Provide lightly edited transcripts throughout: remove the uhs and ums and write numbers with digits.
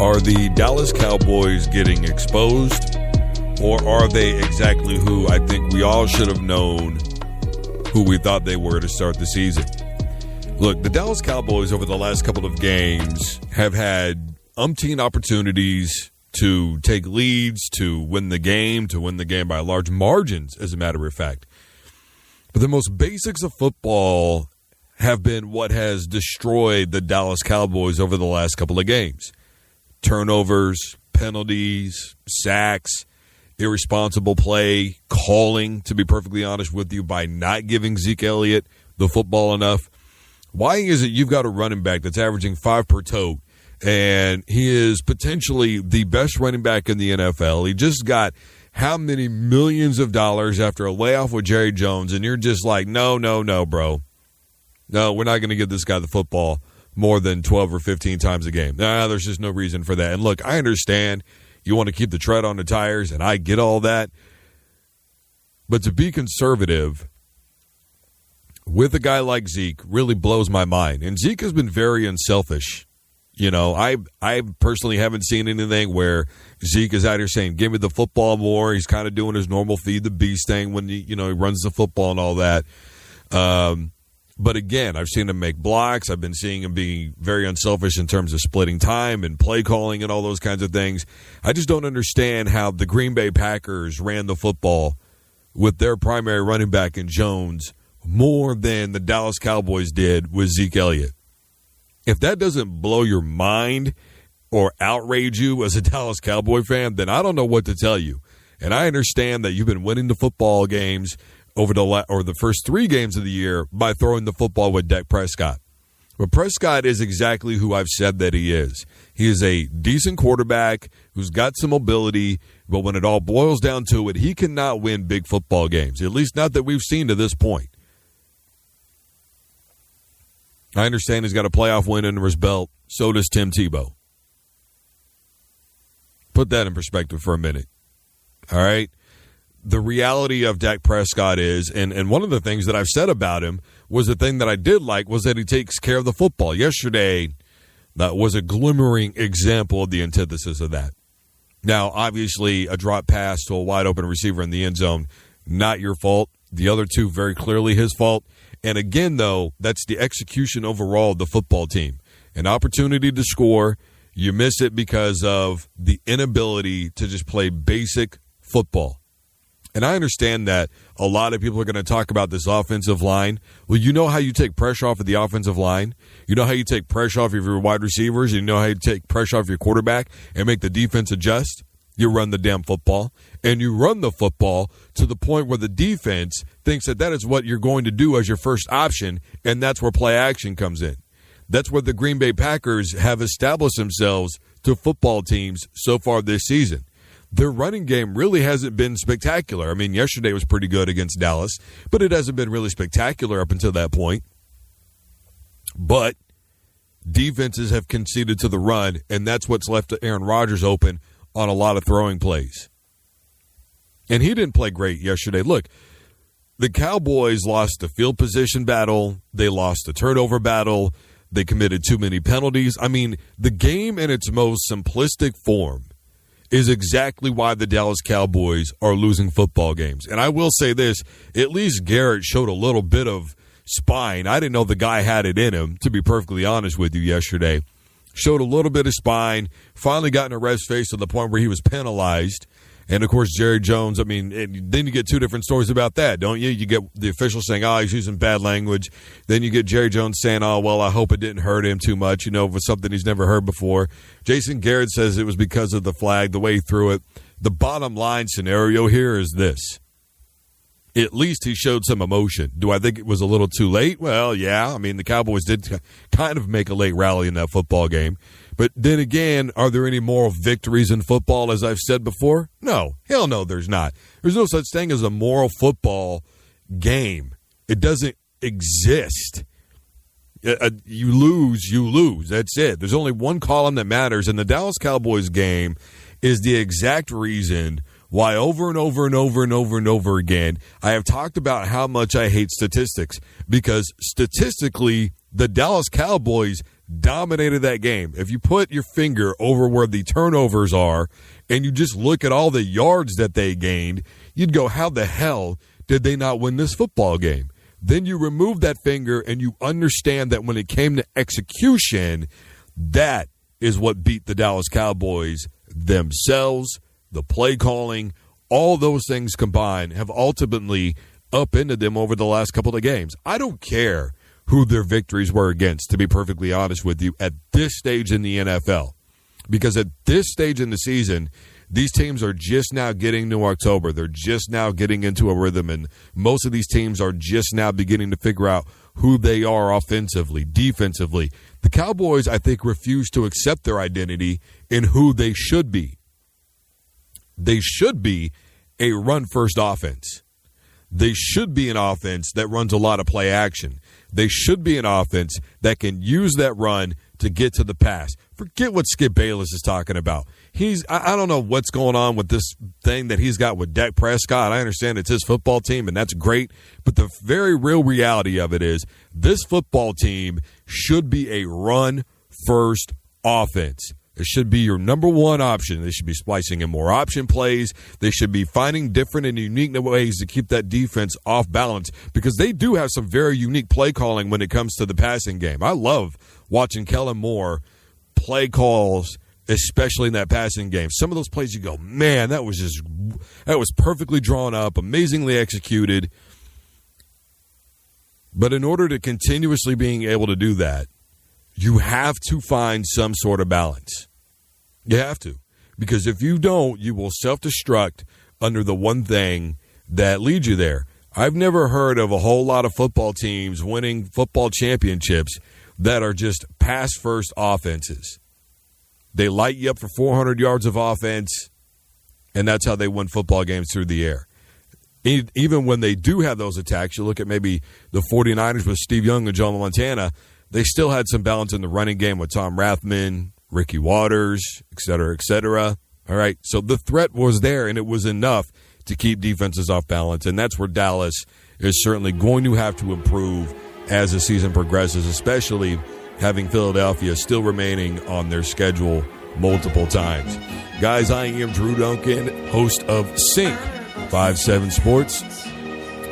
Are the Dallas Cowboys getting exposed, or are they exactly who I think we all should have known who we thought they were to start the season? Look, the Dallas Cowboys over the last couple of games have had umpteen opportunities to take leads, to win the game by large margins, as a matter of fact. But the most basics of football have been what has destroyed the Dallas Cowboys over the last couple of games. Turnovers, penalties, sacks, irresponsible play, calling, to be perfectly honest with you, by not giving Zeke Elliott the football enough. Why is it you've got a running back that's averaging 5 per tote, and he is potentially the best running back in the NFL? He just got how many millions of dollars after a layoff with Jerry Jones, and you're just like, no, bro. No, we're not going to give this guy the football more than 12 or 15 times a game. There's just no reason for that. And look, I understand you want to keep the tread on the tires, and I get all that. But to be conservative with a guy like Zeke really blows my mind. And Zeke has been very unselfish. You know, I personally haven't seen anything where Zeke is out here saying, give me the football more. He's kind of doing his normal feed the beast thing when he runs the football and all that. But again, I've seen him make blocks. I've been seeing him be very unselfish in terms of splitting time and play calling and all those kinds of things. I just don't understand how the Green Bay Packers ran the football with their primary running back in Jones more than the Dallas Cowboys did with Zeke Elliott. If that doesn't blow your mind or outrage you as a Dallas Cowboy fan, then I don't know what to tell you. And I understand that you've been winning the football games over the first 3 games of the year by throwing the football with Dak Prescott. But Prescott is exactly who I've said that he is. He is a decent quarterback who's got some mobility, but when it all boils down to it, he cannot win big football games, at least not that we've seen to this point. I understand he's got a playoff win under his belt. So does Tim Tebow. Put that in perspective for a minute. All right? The reality of Dak Prescott is, and one of the things that I've said about him was the thing that I did like was that he takes care of the football. Yesterday, that was a glimmering example of the antithesis of that. Now, obviously, a drop pass to a wide-open receiver in the end zone, not your fault. The other 2, very clearly his fault. And again, though, that's the execution overall of the football team. An opportunity to score, you miss it because of the inability to just play basic football. And I understand that a lot of people are going to talk about this offensive line. Well, you know how you take pressure off of the offensive line? You know how you take pressure off of your wide receivers? You know how you take pressure off your quarterback and make the defense adjust? You run the damn football. And you run the football to the point where the defense thinks that is what you're going to do as your first option, and that's where play action comes in. That's where the Green Bay Packers have established themselves to football teams so far this season. Their running game really hasn't been spectacular. I mean, yesterday was pretty good against Dallas, but it hasn't been really spectacular up until that point. But defenses have conceded to the run, and that's what's left Aaron Rodgers open on a lot of throwing plays. And he didn't play great yesterday. Look, the Cowboys lost the field position battle. They lost the turnover battle. They committed too many penalties. I mean, the game in its most simplistic form is exactly why the Dallas Cowboys are losing football games. And I will say this, at least Garrett showed a little bit of spine. I didn't know the guy had it in him, to be perfectly honest with you, yesterday. Showed a little bit of spine, finally got in a ref's face to the point where he was penalized. And, of course, Jerry Jones, I mean, then you get 2 different stories about that, don't you? You get the official saying, he's using bad language. Then you get Jerry Jones saying, well, I hope it didn't hurt him too much, with something he's never heard before. Jason Garrett says it was because of the flag, the way he threw it. The bottom line scenario here is this. At least he showed some emotion. Do I think it was a little too late? Well, yeah. I mean, the Cowboys did kind of make a late rally in that football game. But then again, are there any moral victories in football, as I've said before? No. Hell no, there's not. There's no such thing as a moral football game. It doesn't exist. You lose, you lose. That's it. There's only one column that matters, and the Dallas Cowboys game is the exact reason why over and over and over and over and over again I have talked about how much I hate statistics, because statistically the Dallas Cowboys dominated that game. If you put your finger over where the turnovers are and you just look at all the yards that they gained, you'd go, how the hell did they not win this football game? Then you remove that finger and you understand that when it came to execution, that is what beat the Dallas Cowboys themselves. The play calling, all those things combined have ultimately upended them over the last couple of games. I don't care who their victories were against, to be perfectly honest with you, at this stage in the NFL. Because at this stage in the season, these teams are just now getting to October. They're just now getting into a rhythm, and most of these teams are just now beginning to figure out who they are offensively, defensively. The Cowboys, I think, refuse to accept their identity in who they should be. They should be a run-first offense. They should be an offense that runs a lot of play action. They should be an offense that can use that run to get to the pass. Forget what Skip Bayless is talking about. I don't know what's going on with this thing that he's got with Dak Prescott. I understand it's his football team, and that's great. But the very real reality of it is this football team should be a run-first offense. It should be your number one option. They should be splicing in more option plays. They should be finding different and unique ways to keep that defense off balance, because they do have some very unique play calling when it comes to the passing game. I love watching Kellen Moore play calls, especially in that passing game. Some of those plays you go, man, that was perfectly drawn up, amazingly executed. But in order to continuously being able to do that, you have to find some sort of balance. You have to. Because if you don't, you will self-destruct under the one thing that leads you there. I've never heard of a whole lot of football teams winning football championships that are just pass-first offenses. They light you up for 400 yards of offense, and that's how they win football games through the air. Even when they do have those attacks, you look at maybe the 49ers with Steve Young and John Montana, they still had some balance in the running game with Tom Rathman, Ricky Waters, et cetera, et cetera. All right, so the threat was there, and it was enough to keep defenses off balance, and that's where Dallas is certainly going to have to improve as the season progresses, especially having Philadelphia still remaining on their schedule multiple times. Guys, I am Drew Duncan, host of SINC 57 Sports.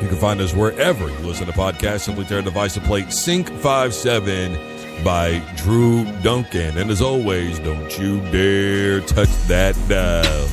You can find us wherever you listen to podcasts. Simply tear a device to play SINC 57 by Drew Duncan. And as always, don't you dare touch that dial.